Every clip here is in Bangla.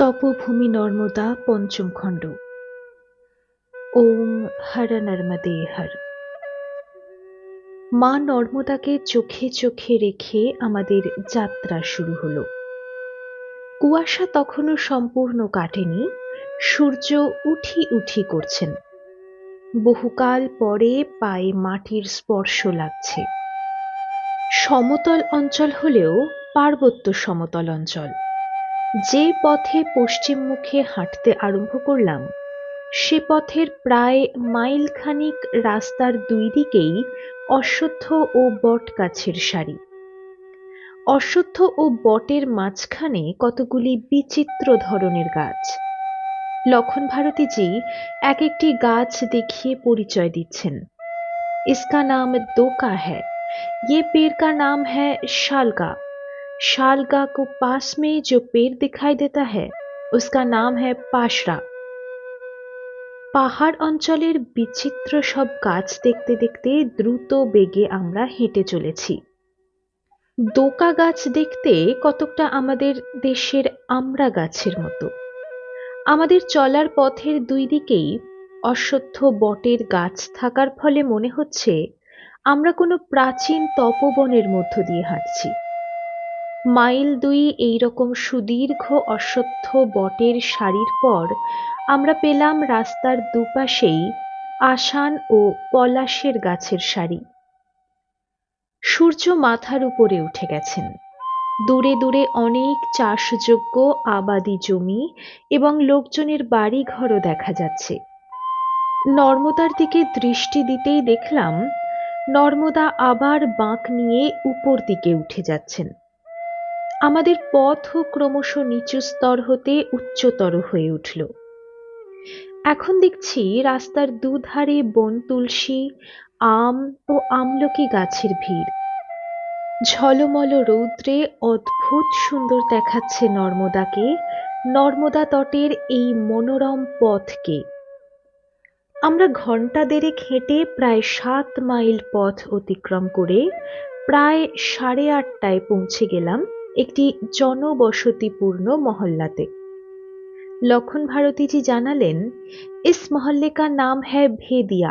তপভূমি নর্মদা পঞ্চম খণ্ড। ওম হর নর্মদে হর। মা নর্মদাকে চোখে চোখে রেখে আমাদের যাত্রা শুরু হলো। কুয়াশা তখনও সম্পূর্ণ কাটেনি, সূর্য উঠি উঠি করছেন। বহুকাল পরে পায়ে মাটির স্পর্শ লাগছে। সমতল অঞ্চল হলেও পার্বত্য সমতল অঞ্চল। যে পথে পশ্চিম মুখে হাঁটতে আরম্ভ করলাম, সে পথের প্রায় মাইলখানিক রাস্তার দুই দিকেই অশ্বত্থ ও বট গাছের সারি। অশ্বত্থ ও বটের মাঝখানে কতগুলি বিচিত্র ধরনের গাছ। লক্ষণ ভারতীজি এক একটি গাছ দেখিয়ে পরিচয় দিচ্ছেন। इसका नाम दोका है। ये पेड़ का नाम है शालगा। शालगा को पास में जो पेड़ दिखाई देता है, उसका नाम है पाशरा। পাহাড় অঞ্চলের বিচিত্র সব গাছ দেখতে দেখতে দ্রুত বেগে আমরা হেঁটে চলেছি। দোকা গাছ দেখতে কতকটা আমাদের দেশের আমড়া গাছের মতো। আমাদের চলার পথের দুই দিকেই অশ্বত্থ বটের গাছ থাকার ফলে মনে হচ্ছে আমরা কোনো প্রাচীন তপবনের মধ্য দিয়ে হাঁটছি। মাইল দুই এইরকম সুদীর্ঘ অশ্বত্থ বটের সারির পর আমরা পেলাম রাস্তার দুপাশেই আসান ও পলাশের গাছের সারি। সূর্য মাথার উপরে উঠে গেছেন। দূরে দূরে অনেক চাষযোগ্য আবাদি জমি এবং লোকজনের বাড়ি ঘরও দেখা যাচ্ছে। নর্মদার দিকে দৃষ্টি দিতেই দেখলাম নর্মদা আবার বাঁক নিয়ে উপর দিকে উঠে যাচ্ছেন। আমাদের পথও ক্রমশ নিচু স্তর হতে উচ্চতর হয়ে উঠল। এখন দেখছি রাস্তার দুধারে বন তুলসী, আম ও আমলকি গাছের ভিড়। ঝলমল রৌদ্রে অদ্ভুত সুন্দর দেখাচ্ছে নর্মদাকে, নর্মদা তটের এই মনোরম পথকে। আমরা ঘন্টা দেড়েক হেঁটে প্রায় 7 মাইল পথ অতিক্রম করে প্রায় 8:30টায় পৌঁছে গেলাম একটি জনবসতিপূর্ণ মহল্লাতে। लखन भारती जी জানালেন, इस मोहल्ले का नाम है भेदिया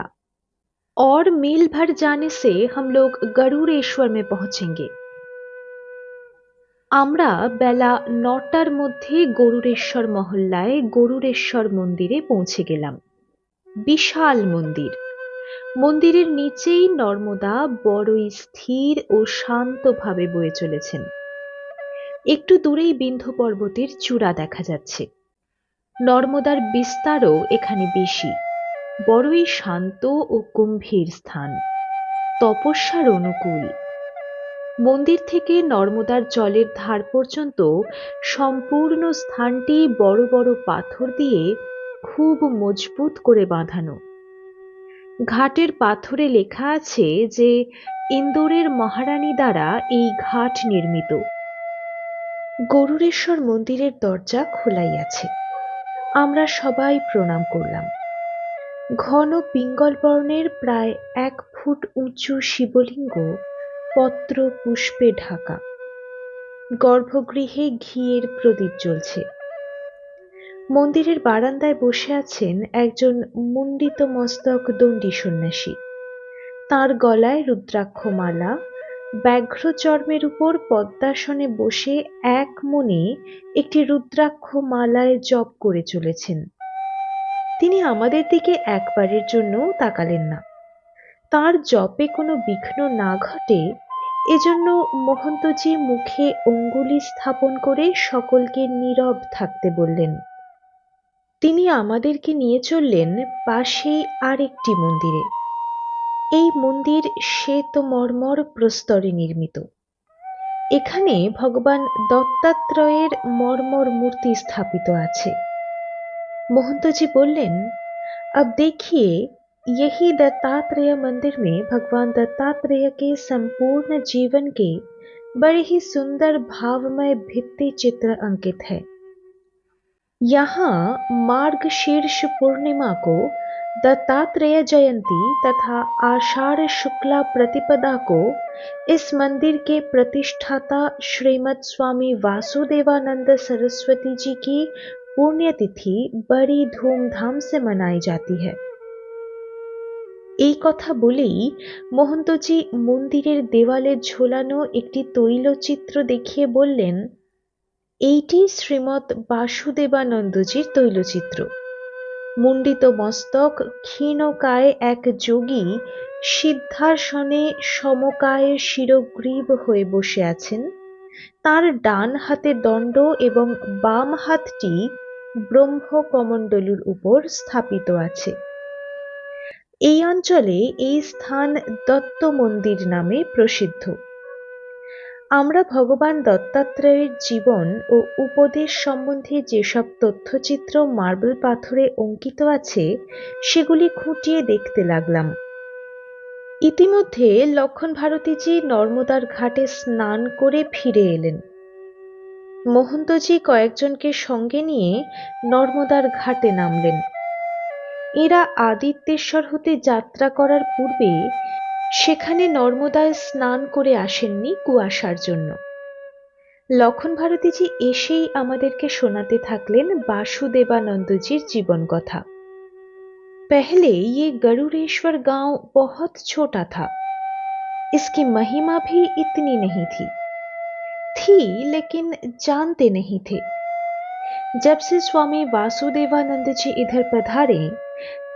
और मील भर जाने से हम लोग गरुड़ेश्वर में पहुंचेंगे। আমরা বেলা 9টার মধ্যে গরুড়েশ্বর মহল্লায় গরুড়েশ্বর মন্দিরে পৌঁছে গেলাম। বিশাল মন্দির। মন্দিরের নিচেই নর্মদা বড়ই স্থির ও শান্তভাবে বয়ে চলেছেন। একটু দূরেই বিন্ধ্য পর্বতের চূড়া দেখা যাচ্ছে। নর্মদার বিস্তারও এখানে বেশি। বড়ই শান্ত ও গম্ভীর স্থান, তপস্যার অনুকূল। মন্দির থেকে নর্মদার জলের ধার পর্যন্ত সম্পূর্ণ স্থানটি বড় বড় পাথর দিয়ে খুব মজবুত করে বাঁধানো। ঘাটের পাথরে লেখা আছে যে ইন্দোরের মহারানী দ্বারা এই ঘাট নির্মিত। গরুড়েশ্বর মন্দিরের দরজা খোলাই আছে। আমরা সবাই প্রণাম করলাম। ঘন পিঙ্গল বর্ণের প্রায় 1 ফুট উঁচু শিবলিঙ্গ পত্র পুষ্পে ঢাকা। গর্ভগৃহে ঘিয়ের প্রদীপ জ্বলছে। মন্দিরের বারান্দায় বসে আছেন একজন মুণ্ডিত মস্তক দণ্ডী সন্ন্যাসী। তাঁর গলায় রুদ্রাক্ষ মালা, ব্যাঘ্র চর্মের উপর পদ্মাসনে বসে এক মনে একটি রুদ্রাক্ষ মালায় জপ করে চলেছেন। তিনি আমাদের দিকে একবারের জন্যও তাকালেন না। তাঁর জপে কোনো বিঘ্ন না ঘটে এজন্য মহন্তজি মুখে অঙ্গুলি স্থাপন করে সকলকে নীরব থাকতে বললেন। তিনি আমাদেরকে নিয়ে চললেন পাশেই আরেকটি মন্দিরে। এই মন্দির শ্বেত মর্মর প্রস্তরে নির্মিত। এখানে ভগবান দত্তাত্রেয়ের মর্মর মূর্তি স্থাপিত আছে। महंतजी बोलें, अब देखिए, यही दत्तात्रेय मंदिर में भगवान दत्तात्रेय के संपूर्ण जीवन के बड़े ही सुंदर भावमय भित्ति चित्र अंकित है। यहाँ मार्गशीर्ष पूर्णिमा को दत्तात्रेय जयंती तथा आषाढ़ शुक्ला प्रतिपदा को इस मंदिर के प्रतिष्ठाता श्रीमद स्वामी वासुदेवानंद सरस्वती जी की पुण्यतिथि बड़ी धूमधाम से मनाई जाती है। এই কথা বলেই মহন্তজি মন্দিরের দেওয়ালে ঝোলানো একটি তৈলচিত্র দেখিয়ে বললেন, এইটি শ্রীমৎ বাসুদেবানন্দজির তৈলচিত্র। মুণ্ডিত মস্তক, ক্ষীণকায় এক যোগী সিদ্ধাসনে সমকায় শিরোগ্রীব হয়ে বসে আছেন। তার ডান হাতে দণ্ড এবং বাম হাতটি ব্রহ্মকমণ্ডলুর উপর স্থাপিত আছে। এই অঞ্চলে এই স্থান দত্ত মন্দির নামে প্রসিদ্ধ। আমরা ভগবান দত্তাত্রেয়ের জীবন ও উপদেশ সম্বন্ধে যেসব তথ্যচিত্র মার্বেল পাথরে অঙ্কিত আছে সেগুলি খুঁটিয়ে দেখতে লাগলাম। ইতিমধ্যে লক্ষণ ভারতীজি নর্মদার ঘাটে স্নান করে ফিরে এলেন। মহন্তজি কয়েকজনকে সঙ্গে নিয়ে নর্মদার ঘাটে নামলেন। এরা আদিত্যেশ্বর হতে যাত্রা করার পূর্বে সেখানে নর্মদায় স্নান করে আসেননি কুয়াশার জন্য। লক্ষণ ভারতীজি এসেই আমাদেরকে শোনাতে থাকলেন वासुदेवानंदजीर जीवन कथा। पहले ये गरुड़ेश्वर गांव बहुत छोटा था। इसकी महिमा भी इतनी नहीं थी लेकिन जानते नहीं थे। जब से स्वामी वासुदेवानंद जी इधर पधारे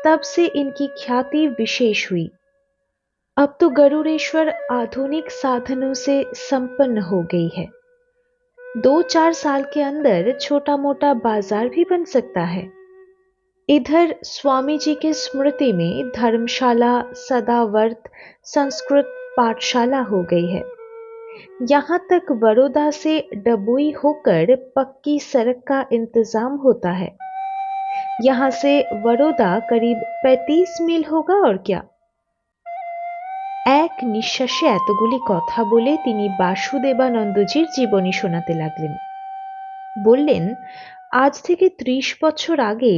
तब से इनकी ख्याति विशेष हुई। अब तो गरुड़ेश्वर आधुनिक साधनों से संपन्न हो गई है। 2-4 साल के अंदर छोटा मोटा बाजार भी बन सकता है। इधर स्वामी जी के स्मृति में धर्मशाला, सदावर्त, संस्कृत पाठशाला हो गई है। यहाँ तक बड़ौदा से डबोई होकर पक्की सड़क का इंतजाम होता है। यहाँ से बड़ौदा करीब 35 मील होगा और क्या। এক নিঃশ্বাসে এতগুলি কথা বলে তিনি বাসুদেবানন্দজির জীবনী শোনাতে লাগলেন। বললেন, আজ থেকে 30 বছর আগে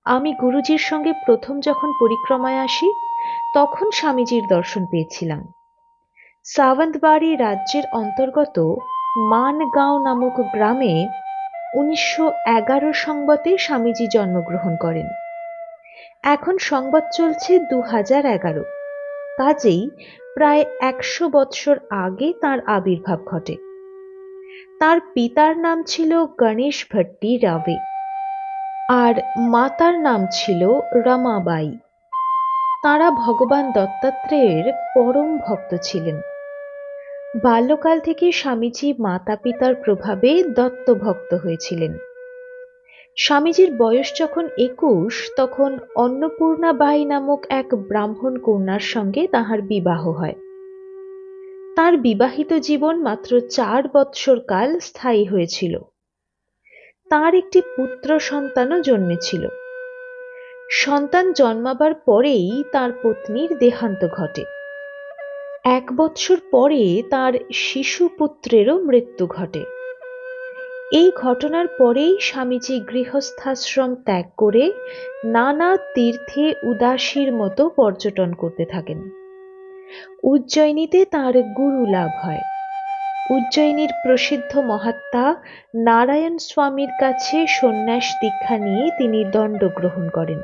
আমি গুরুজির সঙ্গে প্রথম যখন পরিক্রমায় আসি তখন স্বামীজির দর্শন পেয়েছিলাম। সাওন্তবাড়ি রাজ্যের অন্তর্গত মানগাঁও নামক গ্রামে 1911 সংবতে স্বামীজি জন্মগ্রহণ করেন। এখন সংবত চলছে 2011। কাজেই প্রায় 100 বৎসর আগে তাঁর আবির্ভাব ঘটে। তার পিতার নাম ছিল গণেশ ভট্টি রাবে আর মাতার নাম ছিল রমাবাই। তাঁরা ভগবান দত্তাত্রেয়ের পরম ভক্ত ছিলেন। বাল্যকাল থেকে স্বামীজি মাতা পিতার প্রভাবে দত্ত ভক্ত হয়েছিলেন। স্বামীজির বয়স যখন 21 তখন অন্নপূর্ণা বাই নামক এক ব্রাহ্মণ কন্যার সঙ্গে তাঁহার বিবাহ হয়। তার বিবাহিত জীবন মাত্র 4 বৎসর কাল স্থায়ী হয়েছিল। তার একটি পুত্র সন্তানও জন্মেছিল। সন্তান জন্মাবার পরেই তার পত্নীর দেহান্ত ঘটে। 1 বৎসর পরে তার শিশু পুত্রেরও মৃত্যু ঘটে। এই ঘটনার পরেই স্বামীজি গৃহস্থাশ্রম ত্যাগ করে নানা তীর্থে উদাসীর মতো পর্যটন করতে থাকেন। উজ্জয়িনীতে তাঁর গুরু লাভ হয়। উজ্জয়িনীর প্রসিদ্ধ মহাত্মা নারায়ণ স্বামীর কাছে সন্ন্যাস দীক্ষা নিয়ে তিনি দণ্ড গ্রহণ করেন।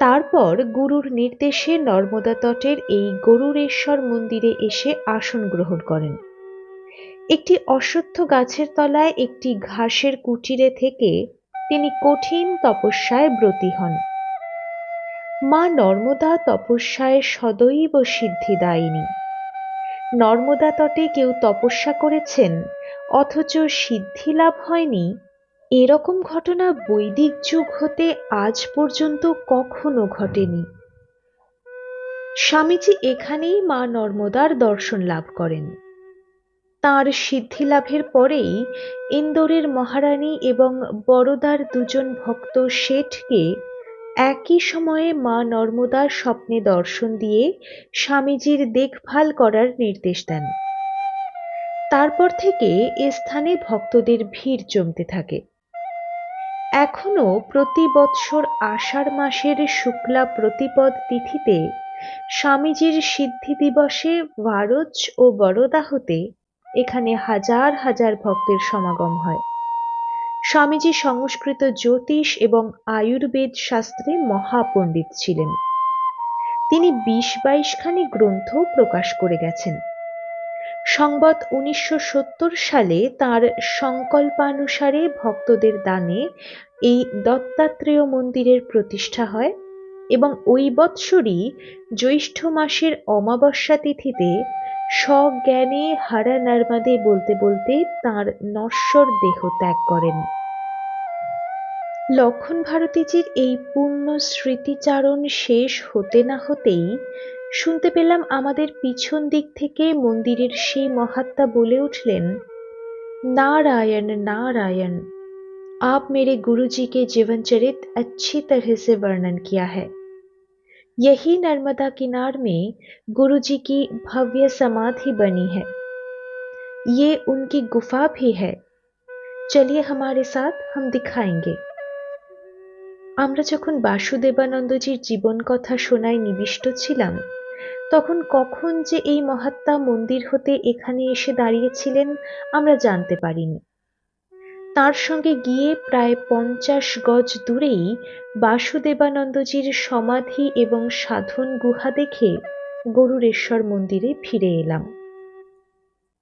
তারপর গুরুর নির্দেশে নর্মদা তটের এই গরুড়েশ্বর মন্দিরে এসে আসন গ্রহণ করেন। একটি অশ্বত্থ গাছের তলায় একটি ঘাসের কুটিরে থেকে তিনি কঠিন তপস্যায় ব্রতী হন। মা নর্মদা তপস্যায় সদৈব সিদ্ধিদায়িনী। নর্মদা তটে কেউ তপস্যা করেছেন অথচ সিদ্ধি লাভ হয়নি, এরকম ঘটনা বৈদিক যুগ হতে আজ পর্যন্ত কখনো ঘটেনি। স্বামীজি এখানেই মা নর্মদার দর্শন লাভ করেন। তাঁর সিদ্ধি লাভের পরেই ইন্দোরের মহারানী এবং বরোদার দুজন ভক্ত শেঠকে একই সময়ে মা নর্মদার স্বপ্নে দর্শন দিয়ে স্বামীজির দেখভাল করার নির্দেশ দেন। তারপর থেকে এ স্থানে ভক্তদের ভিড় জমতে থাকে। এখনো প্রতি বৎসর আষাঢ় মাসের শুক্লা প্রতিপদ তিথিতে স্বামীজির সিদ্ধি দিবসে ভারজ ও বরোদাহতে এখানে হাজার হাজার ভক্তের সমাগম হয়। স্বামীজি সংস্কৃত জ্যোতিষ এবং আয়ুর্বেদ শাস্ত্রে মহাপণ্ডিত ছিলেন। তিনি ২০-২২ খানি গ্রন্থ প্রকাশ করে গেছেন। সংবৎ ১৯৭০ সালে তাঁর সংকল্পানুসারে ভক্তদের দানে এই দত্তাত্রেয় মন্দিরের প্রতিষ্ঠা হয় এবং ওই বৎসরই জ্যৈষ্ঠ মাসের অমাবস্যা তিথিতে সজ্ঞানে হরা নর্মদে বলতে বলতে তাঁর নশ্বর দেহ ত্যাগ করেন। লক্ষণ ভারতীজির এই পূর্ণ স্মৃতিচারণ শেষ হতে না হতেই শুনতে পেলাম আমাদের পিছন দিক থেকে মন্দিরের সেই মহাত্মা বলে উঠলেন, नारायण नारायण, आप मेरे गुरुजी के जीवन चरित अच्छी तरह से वर्णन किया है। यही नर्मदा किनार में गुरुजी की भव्य समाधि बनी है। ये उनकी गुफा भी है। चलिए हमारे साथ, हम दिखाएंगे। আমরা যখন বাসুদেবানন্দজির জীবন কথা শোনায় নিবিষ্ট ছিলাম, তখন কখন যে এই মহাত্মা মন্দির হতে এখানে এসে দাঁড়িয়েছিলেন আমরা জানতে পারিনি। তার সঙ্গে গিয়ে প্রায় ৫০ গজ দূরেই বাসুদেবানন্দজির সমাধি এবং সাধন গুহা দেখে গরুড়েশ্বর মন্দিরে ফিরে এলাম।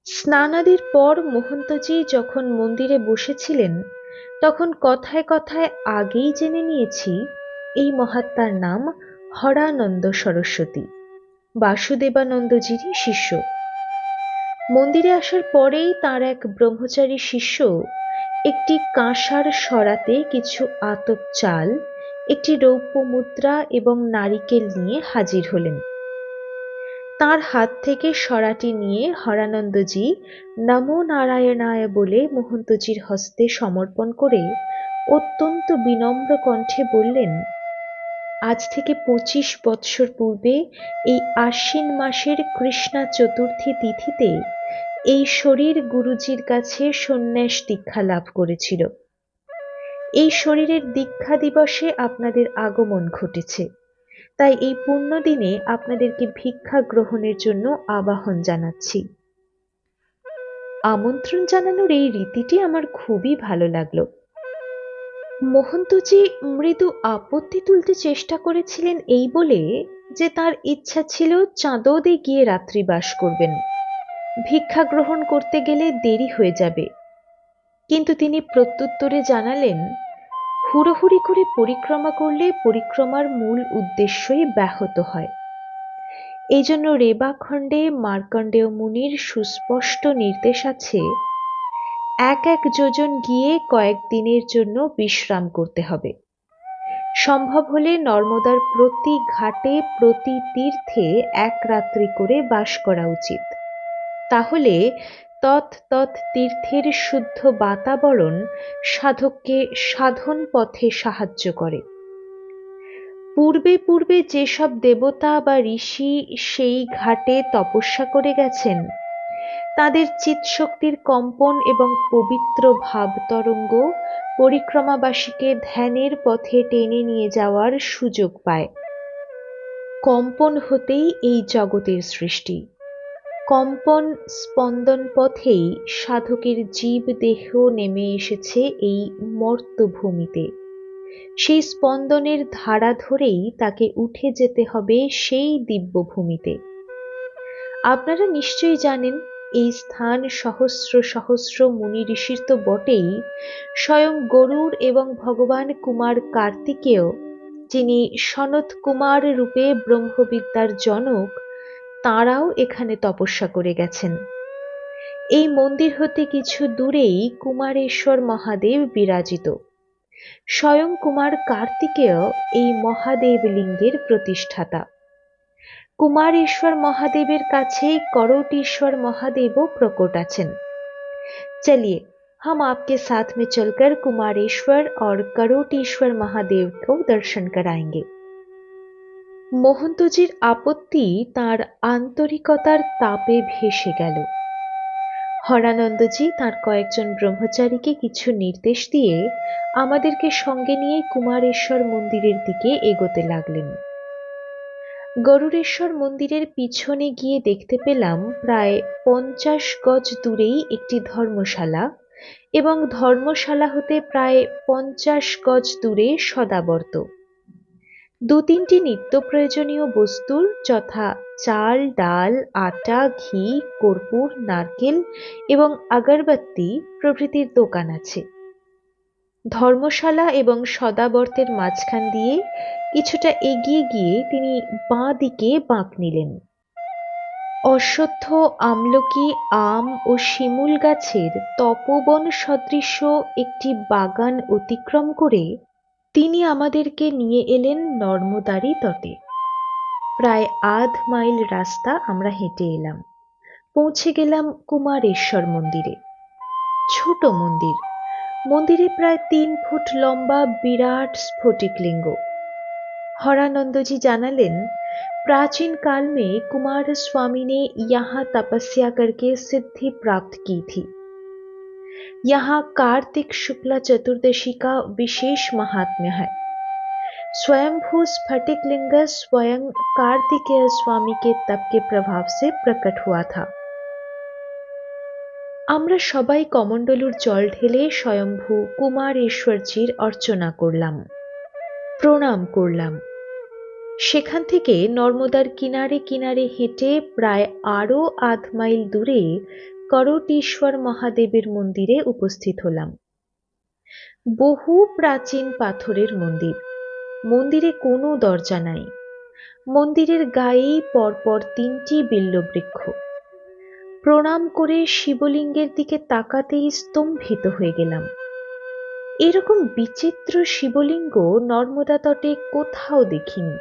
স্নানাদির পর মহন্তজি যখন মন্দিরে বসেছিলেন, তখন কথায় কথায় আগেই জেনে নিয়েছি এই মহাত্মার নাম হরানন্দ সরস্বতী, বাসুদেবানন্দজিরই শিষ্য। মন্দিরে আসার পরেই তার এক ব্রহ্মচারী শিষ্য একটি কাঁসার সরাতে কিছু আতপ চাল, একটি রৌপ্য মুদ্রা এবং নারিকেল নিয়ে হাজির হলেন। তার হাত থেকে সরাটি নিয়ে হরানন্দজি নমো নারায়ণায় বলে মহন্তজির হস্তে সমর্পণ করে অত্যন্ত বিনম্র কণ্ঠে বললেন, আজ থেকে ২৫ বৎসর পূর্বে এই আশ্বিন মাসের কৃষ্ণা চতুর্থী তিথিতে এই শরীর গুরুজির কাছে সন্ন্যাস দীক্ষা লাভ করেছিল। এই শরীরের দীক্ষা দিবসে আপনাদের আগমন ঘটেছে, তাই এই পুণ্য দিনে আপনাদেরকে ভিক্ষা গ্রহণের জন্য আবাহন জানাচ্ছি। আমন্ত্রণ জানানোর এই রীতিটি আমার খুবই ভালো লাগলো। মহন্তজি মৃদু আপত্তি তুলতে চেষ্টা করেছিলেন এই বলে যে তার ইচ্ছা ছিল চাঁদোদে গিয়ে রাত্রিবাস করবেন, ভিক্ষা গ্রহণ করতে গেলে দেরি হয়ে যাবে। কিন্তু তিনি প্রত্যুত্তরে জানালেন, হুড়োহুড়ি করে পরিক্রমা করলে পরিক্রমার মূল উদ্দেশ্যই ব্যাহত হয়। এই জন্য রেবাখণ্ডে মার্কণ্ডেয় মুনির সুস্পষ্ট নির্দেশ আছে, এক এক যোজন গিয়ে কয়েকদিনের জন্য বিশ্রাম করতে হবে। সম্ভব হলে নর্মদার প্রতি ঘাটে প্রতি তীর্থে এক রাত্রি করে বাস করা উচিত। তাহলে তৎ তীর্থের শুদ্ধ বাতাবরণ সাধককে সাধন পথে সাহায্য করে। পূর্বে পূর্বে যেসব দেবতা বা ঋষি সেই ঘাটে তপস্যা করে গেছেন, তাদের চিৎশক্তির কম্পন এবং পবিত্র ভাব তরঙ্গ পরিক্রমাবাসীকে ধ্যানের পথে টেনে নিয়ে যাওয়ার সুযোগ পায়। কম্পন হতেই এই জগতের সৃষ্টি। কম্পন স্পন্দন পথেই সাধকের জীব দেহ নেমে এসেছে এই মর্তভূমিতে। সেই স্পন্দনের ধারা ধরেই তাকে উঠে যেতে হবে সেই দিব্যভূমিতে। আপনারা নিশ্চয়ই জানেন, এই স্থান সহস্র সহস্র মুনি ঋষির তো বটেই, স্বয়ং গরুড় এবং ভগবান কুমার কার্তিকেয়, যিনি সনত কুমার রূপে ব্রহ্মবিদ্যার জনক, তাঁরাও এখানে তপস্যা করে গেছেন। এই মন্দির হতে কিছু দূরেই কুমারেশ্বর মহাদেব বিরাজিত। স্বয়ং কুমার কার্তিকেয় এই মহাদেব লিঙ্গের প্রতিষ্ঠাতা। কুমারেশ্বর মহাদেবের কাছেই করৌটেশ্বর মহাদেবও প্রকট আছেন। चलिए हम आपके साथ में चलकर कुमारेश्वर और करौटेश्वर महादेव को दर्शन कराएंगे। মহন্তজির আপত্তি তার আন্তরিকতার তাপে ভেসে গেল। হরানন্দজি তাঁর কয়েকজন ব্রহ্মচারীকে কিছু নির্দেশ দিয়ে আমাদেরকে সঙ্গে নিয়ে কুমারেশ্বর মন্দিরের দিকে এগোতে লাগলেন। গরুড়েশ্বর মন্দিরের পিছনে গিয়ে দেখতে পেলাম প্রায় 50 গজ দূরেই একটি ধর্মশালা এবং ধর্মশালা হতে প্রায় 50 গজ দূরে সদাবর্ত। দু তিনটি নিত্য প্রয়োজনীয় বস্তুর যথা চাল, ডাল, আটা, ঘি, কর্পূর, নারকেল এবং আগরবাতি প্রভৃতির দোকান আছে। ধর্মশালা এবং সদাবর্তের মাঝখান দিয়ে কিছুটা এগিয়ে গিয়ে তিনি বাঁ দিকে বাঁক নিলেন। অশ্বত্থ, আমলকি, আম ও শিমুল গাছের তপোবন সদৃশ একটি বাগান অতিক্রম করে তিনি আমাদেরকে নিয়ে এলেন নর্মদারই তটে। প্রায় আধ মাইল রাস্তা আমরা হেঁটে এলাম, পৌঁছে গেলাম কুমারেশ্বর মন্দিরে। ছোট মন্দির, মন্দিরে প্রায় 3 ফুট লম্বা বিরাট স্ফটিকলিঙ্গ। हरानंद जी জানালেন, प्राचीन काल में कुमार स्वामी ने यहाँ तपस्या करके सिद्धि प्राप्त की थी। यहाँ कार्तिक शुक्ला चतुर्दशी का विशेष महात्म्य है। स्वयंभू स्फटिक लिंग स्वयं कार्तिकेय स्वामी के तप के प्रभाव से प्रकट हुआ था। আমরা সবাই কমণ্ডলুর জল ঢেলে স্বয়ম্ভু কুমারেশ্বরজির অর্চনা করলাম, প্রণাম করলাম। সেখান থেকে নর্মদার কিনারে কিনারে হেঁটে প্রায় আরো আধ মাইল দূরে করোটিশ্বর মহাদেবের মন্দিরে উপস্থিত হলাম। বহু প্রাচীন পাথরের মন্দির, মন্দিরে কোনো দরজা নাই। মন্দিরের গায়েই পরপর 3টি বিল্ববৃক্ষ। প্রণাম করে শিবলিঙ্গের দিকে তাকাতেই স্তম্ভিত হয়ে গেলাম। এরকম বিচিত্র শিবলিঙ্গ নর্মদা তটে কোথাও দেখিনি।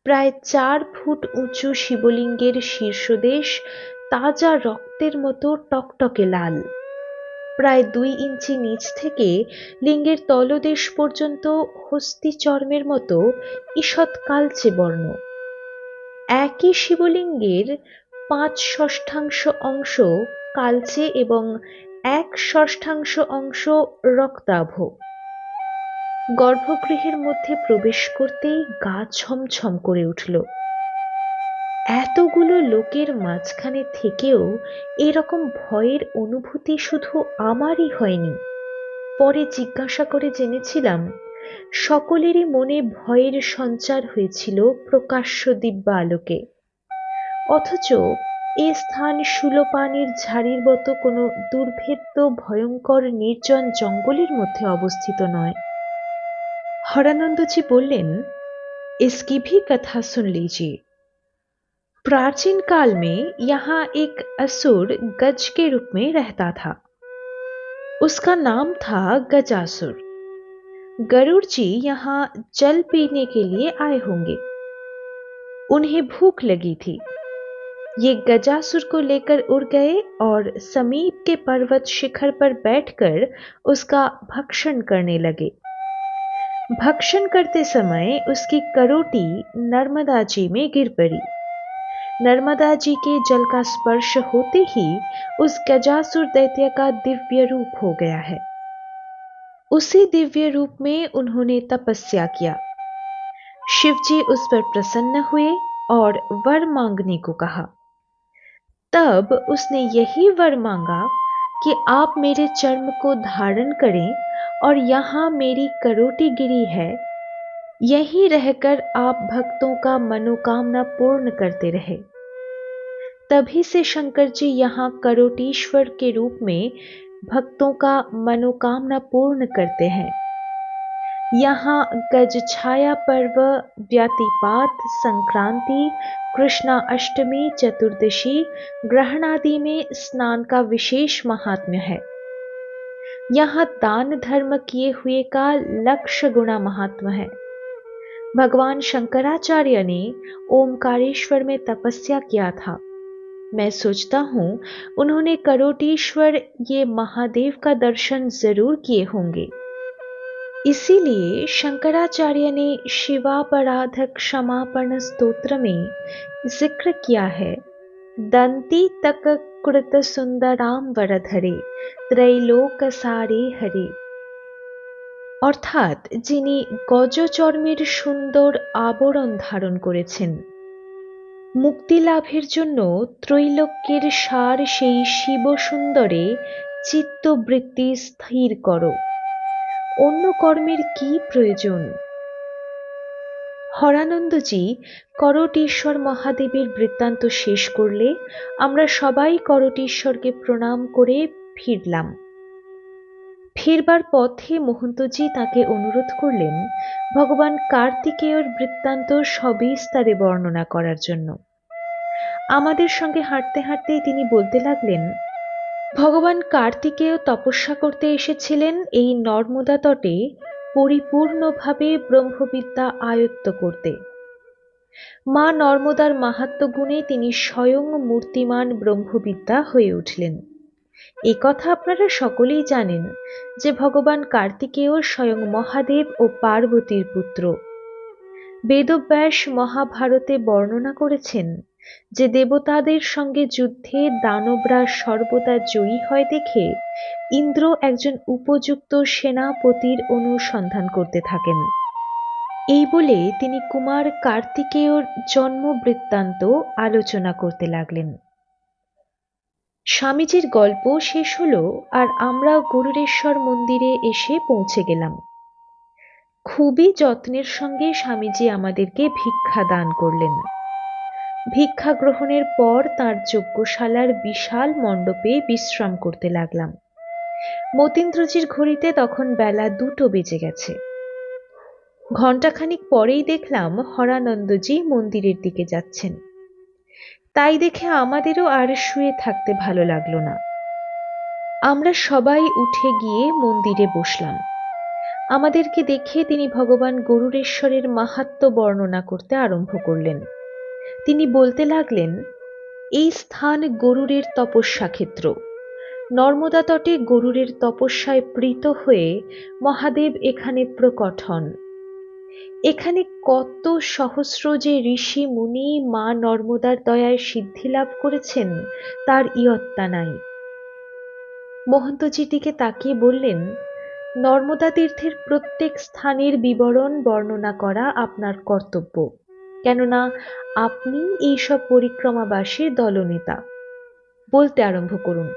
প্রায় 4 ফুট উঁচু শিবলিঙ্গের শীর্ষদেশ তাজা রক্তের মতো টকটকে লাল। প্রায় 2 ইঞ্চি নিচ থেকে লিঙ্গের তলদেশ পর্যন্ত হস্তি চর্মের মতো ঈষৎ কালচে বর্ণ। একই শিবলিঙ্গের 5/6 অংশ কালচে এবং 1/6 অংশ রক্তাভ। গর্ভগৃহের মধ্যে প্রবেশ করতেই গা ছমছম করে উঠল। এতগুলো লোকের মাঝখানে থেকেও এরকম ভয়ের অনুভূতি শুধু আমারই হয়নি। পরে জিজ্ঞাসা করে জেনেছিলাম সকলেরই মনে ভয়ের সঞ্চার হয়েছিল প্রকাশ্য দিব্য আলোকে। অথচ এ স্থান শূলপাণির ঝাড়ির মতো কোনো দুর্ভেদ্য ভয়ঙ্কর নির্জন জঙ্গলের মধ্যে অবস্থিত নয়। हरानंद जी बोलें, इसकी भी कथा सुन लीजिए। प्राचीन काल में यहाँ एक असुर गज के रूप में रहता था। उसका नाम था गजासुर। गरुड़ जी यहाँ जल पीने के लिए आए होंगे। उन्हें भूख लगी थी। ये गजासुर को लेकर उड़ गए और समीप के पर्वत शिखर पर बैठकर उसका भक्षण करने लगे। भक्षण करते समय उसकी करोटी नर्मदा जी में गिर पड़ी। नर्मदा जी के जल का स्पर्श होते ही उस गजासुर दैत्य का दिव्य रूप हो गया है। उसी दिव्य रूप में उन्होंने तपस्या किया। शिवजी उस पर प्रसन्न हुए और वर मांगने को कहा। तब उसने यही वर मांगा कि आप मेरे चर्म को धारण करें और यहाँ मेरी करोटी गिरी है, यहीं रहकर आप भक्तों का मनोकामना पूर्ण करते रहे। तभी से शंकर जी यहाँ करोटीश्वर के रूप में भक्तों का मनोकामना पूर्ण करते हैं। यहाँ गज छाया पर्व, व्यातिपात, संक्रांति, कृष्णा अष्टमी, चतुर्दशी, ग्रहण आदि में स्नान का विशेष महात्म्य है। यहाँ दान धर्म किए हुए का लक्ष गुणा महात्मा है। भगवान शंकराचार्य ने ओमकारेश्वर में तपस्या किया था। मैं सोचता हूँ उन्होंने करोटीश्वर ये महादेव का दर्शन जरूर किए होंगे। इसीलिए शंकराचार्य ने शिवापराध क्षमापण स्तोत्र में जिक्र किया है, दंती तक कृत सुंदराम्बरधरे त्रैलोक सारे हरे। অর্থাৎ যিনি গজচর্মের সুন্দর আবরণ ধারণ করেছেন, মুক্তি লাভের জন্য ত্রৈলোক্যের সার সেই শিবসুন্দরে চিত্তবৃত্তি স্থির করো। অন্য কর্মের কি প্রয়োজন? হরানন্দজি করটীশ্বর মহাদেবের বৃত্তান্ত শেষ করলে আমরা সবাই করটীশ্বরকে প্রণাম করে ফিরলাম। ফিরবার পথে মহন্তজি তাকে অনুরোধ করলেন ভগবান কার্তিকেয়র বৃত্তান্ত সবিস্তারে বর্ণনা করার জন্য। আমাদের সঙ্গে হাঁটতে হাঁটতেই তিনি বলতে লাগলেন, ভগবান কার্তিকেয় তপস্যা করতে এসেছিলেন এই নর্মদা তটে পরিপূর্ণভাবে ব্রহ্মবিদ্যা আয়ত্ত করতে। মা নর্মদার মাহাত্ম্য গুণে তিনি স্বয়ং মূর্তিমান ব্রহ্মবিদ্যা হয়ে উঠলেন। এ কথা আপনারা সকলেই জানেন যে ভগবান কার্তিকেয় স্বয়ং মহাদেব ও পার্বতীর পুত্র। বেদব্যাস মহাভারতে বর্ণনা করেছেন যে দেবতাদের সঙ্গে যুদ্ধে দানবরা সর্বদা জয়ী হয় দেখে ইন্দ্র একজন উপযুক্ত সেনাপতির অনুসন্ধান করতে থাকেন। এই বলে তিনি কুমার কার্তিকেয়র জন্ম বৃত্তান্ত আলোচনা করতে লাগলেন। স্বামীজির গল্প শেষ হলো আর আমরা গরুড়েশ্বর মন্দিরে এসে পৌঁছে গেলাম। খুবই যত্নের সঙ্গে স্বামীজি আমাদেরকে ভিক্ষা দান করলেন। ভিক্ষা গ্রহণের পর তাঁর যজ্ঞশালার বিশাল মণ্ডপে বিশ্রাম করতে লাগলাম। মতীন্দ্রজির ঘড়িতে তখন বেলা 2টো বেজে গেছে। ঘণ্টাখানিক পরেই দেখলাম হরানন্দজি মন্দিরের দিকে যাচ্ছেন। তাই দেখে আমাদেরও আর শুয়ে থাকতে ভালো লাগলো না। আমরা সবাই উঠে গিয়ে মন্দিরে বসলাম। আমাদেরকে দেখে তিনি ভগবান গরুড়েশ্বরের মাহাত্ম্য বর্ণনা করতে আরম্ভ করলেন। তিনি বলতে লাগলেন, এই স্থান গরুড়ের তপস্যা ক্ষেত্র। নর্মদা তটে গরুড়ের তপস্যায় প্রীত হয়ে মহাদেব এখানে প্রকট হন। এখানে কত সহস্র যে ঋষি মুনি মা নর্মদার দয়ায় সিদ্ধি লাভ করেছেন তার ইয়ত্তা নাই। মহন্তজির দিকে তাকিয়ে বললেন, নর্মদা তীর্থের প্রত্যেক স্থানের বিবরণ বর্ণনা করা আপনার কর্তব্য, কেননা আপনি এইসব পরিক্রমাবাসীর দলনেতা। বলতে আরম্ভ করুন,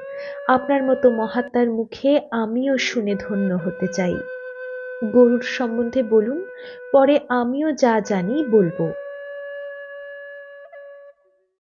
আপনার মতো মহাত্মার মুখে আমিও শুনে ধন্য হতে চাই। গরুর সম্বন্ধে বলুন, পরে আমিও যা জানি বলবো।